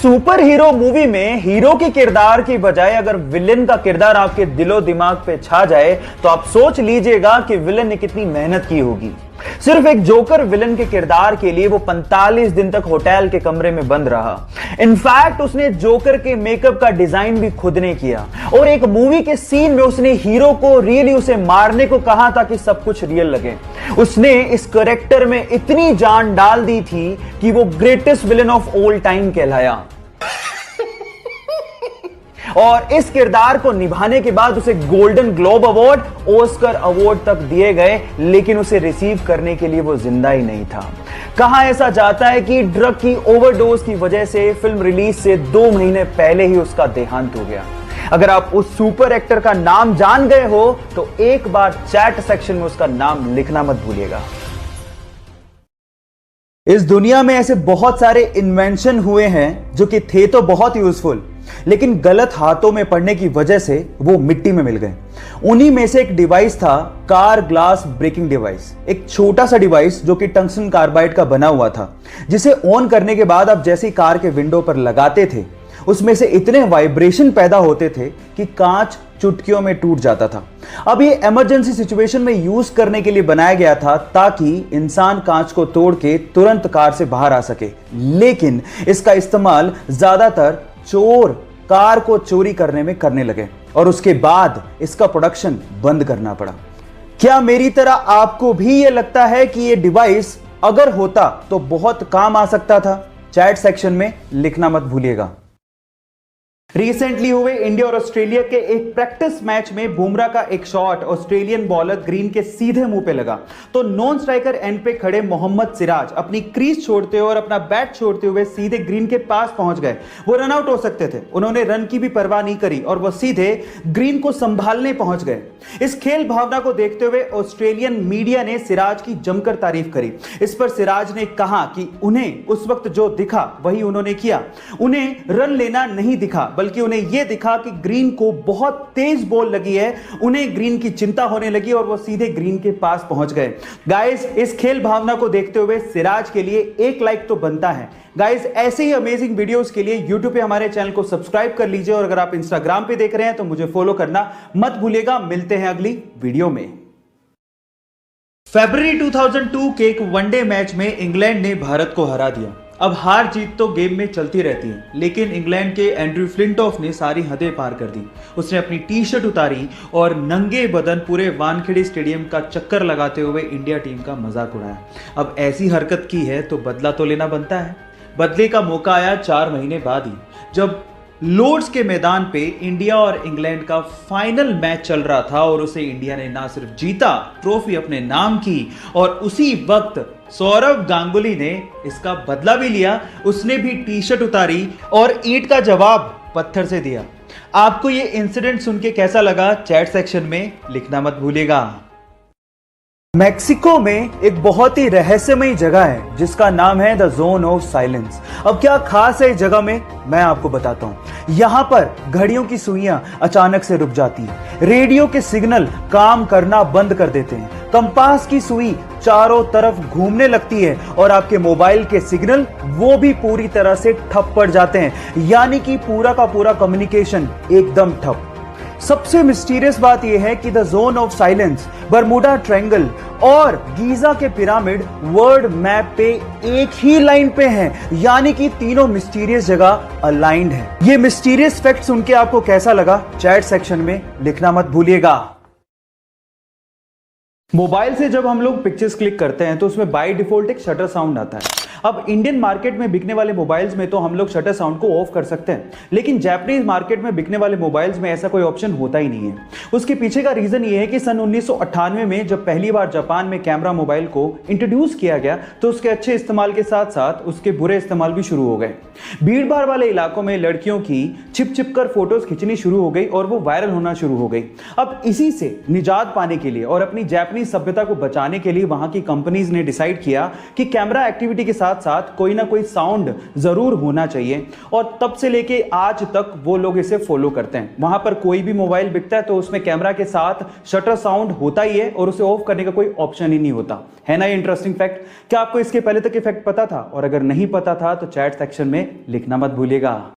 Super hero movie में hero के किरदार की बजाय अगर विलेन का किरदार आपके दिलो दिमाग पे छा जाए तो आप सोच लीजिएगा कि विलेन ने कितनी मेहनत की होगी। सिर्फ एक जोकर विलेन के किरदार के लिए वो 45 दिन तक होटल के कमरे में बंद रहा। इनफैक्ट उसने जोकर के मेकअप का डिजाइन भी खुद ने किया और एक मूवी के सीन में उसने हीरो को रियली उसे मारने को कहा ताकि सब कुछ रियल लगे। उसने इस कैरेक्टर में इतनी जान डाल दी थी कि वो greatest villain of all time कहलाया। और इस किरदार को निभाने के बाद उसे golden globe award, Oscar award तक दिए गए, लेकिन उसे रिसीव करने के लिए वो जिंदा ही नहीं था। कहा ऐसा जाता है कि ड्रग की ओवरडोज की वजह से फिल्म रिलीज से 2 महीने पहले ही उसका देहांत हो गया। अगर आप उस सुपर एक्टर का नाम जान गए हो तो एक बार चैट सेक्शन में उसका नाम लिखना मत भूलिएगा। इस दुनिया में ऐसे बहुत सारे इन्वेंशन हुए हैं जो कि थे तो बहुत यूजफुल, लेकिन गलत हाथों में पड़ने की वजह से वो मिट्टी में मिल गए। उन्हीं में से एक डिवाइस था कार ग्लास ब्रेकिंग डिवाइस। एक छोटा सा डिवाइस जो कि टंगस्टन कार्बाइड का बना हुआ था, जिसे ऑन करने के बाद आप जैसे कार के विंडो पर लगाते थे उसमें से इतने वाइब्रेशन पैदा होते थे कि कांच चुटकियों में टूट जाता था। अब ये इमरजेंसी सिचुएशन में यूज करने के लिए बनाया गया था ताकि इंसान कांच को तोड़ के तुरंत कार से बाहर आ सके, लेकिन इसका इस्तेमाल ज्यादातर चोर कार को चोरी करने में करने लगे और उसके बाद इसका प्रोडक्शन बंद करना पड़ा। क्या मेरी तरह आपको भी यह लगता है कि यह डिवाइस अगर होता तो बहुत काम आ सकता था? चैट सेक्शन में लिखना मत भूलिएगा। रिसेंटली हुए इंडिया और ऑस्ट्रेलिया के एक प्रैक्टिस मैच में बुमराह का एक शॉट ऑस्ट्रेलियन बॉलर ग्रीन के सीधे मुंह पे लगा तो नॉन स्ट्राइकर एंड पे खड़े मोहम्मद सिराज अपनी क्रीज छोड़ते हुए और अपना बैट छोड़ते हुए सीधे ग्रीन के पास पहुंच गए। वो रन आउट हो सकते थे, उन्होंने रन की भी परवाह नहीं करी और वो सीधे ग्रीन को संभालने पहुंच गए। इस खेल भावना को देखते हुए ऑस्ट्रेलियन मीडिया ने सिराज की जमकर तारीफ करी। इस पर सिराज ने कहा कि उन्हें उस वक्त जो दिखा वही उन्होंने किया। उन्हें रन लेना नहीं दिखा, बल्कि उन्हें यह दिखा कि ग्रीन को बहुत तेज बॉल लगी है, उन्हें ग्रीन की चिंता होने लगी और वो सीधे ग्रीन के पास पहुंच गए। गाइस, इस खेल भावना को देखते हुए सिराज के लिए 1 लाइक तो बनता है। गाइस, ऐसे ही अमेजिंग वीडियोस के लिए YouTube पे हमारे चैनल को सब्सक्राइब कर लीजिए और अगर आप Instagram पे देख रहे हैं तो मुझे फॉलो करना मत भूलिएगा। मिलते हैं अगली वीडियो में। फरवरी 2002 के एक वनडे मैच में इंग्लैंड ने भारत को हरा दिया। अब हार जीत तो गेम में चलती रहती है, लेकिन इंग्लैंड के एंड्रयू फ्लिंटॉफ ने सारी हदें पार कर दी। उसने अपनी टी शर्ट उतारी और नंगे बदन पूरे वानखेड़े स्टेडियम का चक्कर लगाते हुए इंडिया टीम का मजाक उड़ाया। अब ऐसी हरकत की है तो बदला तो लेना बनता है। बदले का मौका आया 4 महीने बाद ही, जब लॉर्ड्स के मैदान पे इंडिया और इंग्लैंड का फाइनल मैच चल रहा था और उसे इंडिया ने ना सिर्फ जीता, ट्रॉफी अपने नाम की और उसी वक्त सौरव गांगुली ने इसका बदला भी लिया। उसने भी टी शर्ट उतारी और ईंट का जवाब पत्थर से दिया। आपको ये इंसिडेंट सुन के कैसा लगा? चैट सेक्शन में लिखना मत भूलिएगा। मेक्सिको में एक बहुत ही रहस्यमयी जगह है जिसका नाम है द जोन ऑफ साइलेंस। अब क्या खास है इस जगह में, मैं आपको बताता हूं। यहां पर घड़ियों की सुइयां अचानक से रुक जाती हैं, रेडियो के सिग्नल काम करना बंद कर देते हैं, कंपास की सुई चारों तरफ घूमने लगती है और आपके मोबाइल के सिग्नल वो भी पूरी तरह से ठप पड़ जाते हैं, यानी कि पूरा का पूरा कम्युनिकेशन एकदम ठप। सबसे मिस्टीरियस बात यह है कि the zone of silence, Bermuda triangle और गीजा के पिरामिड वर्ल्ड मैप पे एक ही लाइन पे हैं, यानी कि तीनों मिस्टीरियस जगह अलाइंड हैं। ये मिस्टीरियस फैक्ट सुन के आपको कैसा लगा? चैट सेक्शन में लिखना मत भूलिएगा। मोबाइल से जब हम लोग पिक्चर्स क्लिक करते हैं तो उसमें बाय डिफॉल्ट एक शटर साउंड आता है। अब इंडियन मार्केट में बिकने वाले मोबाइल्स में तो हम लोग शटर साउंड को ऑफ कर सकते हैं, लेकिन जापानीज मार्केट में बिकने वाले मोबाइल्स में ऐसा कोई ऑप्शन होता ही नहीं है। उसके पीछे का रीजन ये है कि सन 1998 में जब पहली बार जापान में कैमरा मोबाइल को इंट्रोड्यूस किया गया तो उसके अच्छे इस्तेमाल के साथ साथ उसके बुरे इस्तेमाल भी शुरू हो गए। भीड़ भाड़ वाले इलाकों में लड़कियों की छिप छिप कर फोटोज खींचनी शुरू हो गई और वो वायरल होना शुरू हो गई। अब इसी से निजात पाने के लिए और अपनी जापानीज सभ्यता को बचाने के लिए वहां की कंपनीज ने डिसाइड किया कि कैमरा एक्टिविटी के साथ साथ साथ कोई ना कोई साउंड जरूर होना चाहिए, और तब से लेके आज तक वो लोग इसे फॉलो करते हैं। वहां पर कोई भी मोबाइल बिकता है तो उसमें कैमरा के साथ शटर साउंड होता ही है और उसे ऑफ करने का कोई ऑप्शन ही नहीं होता है ना। ये इंटरेस्टिंग फैक्ट। क्या आपको इसके पहले तक ये फैक्ट पता था? और अगर नहीं पता था तो चैट सेक्शन में लिखना मत भूलिएगा।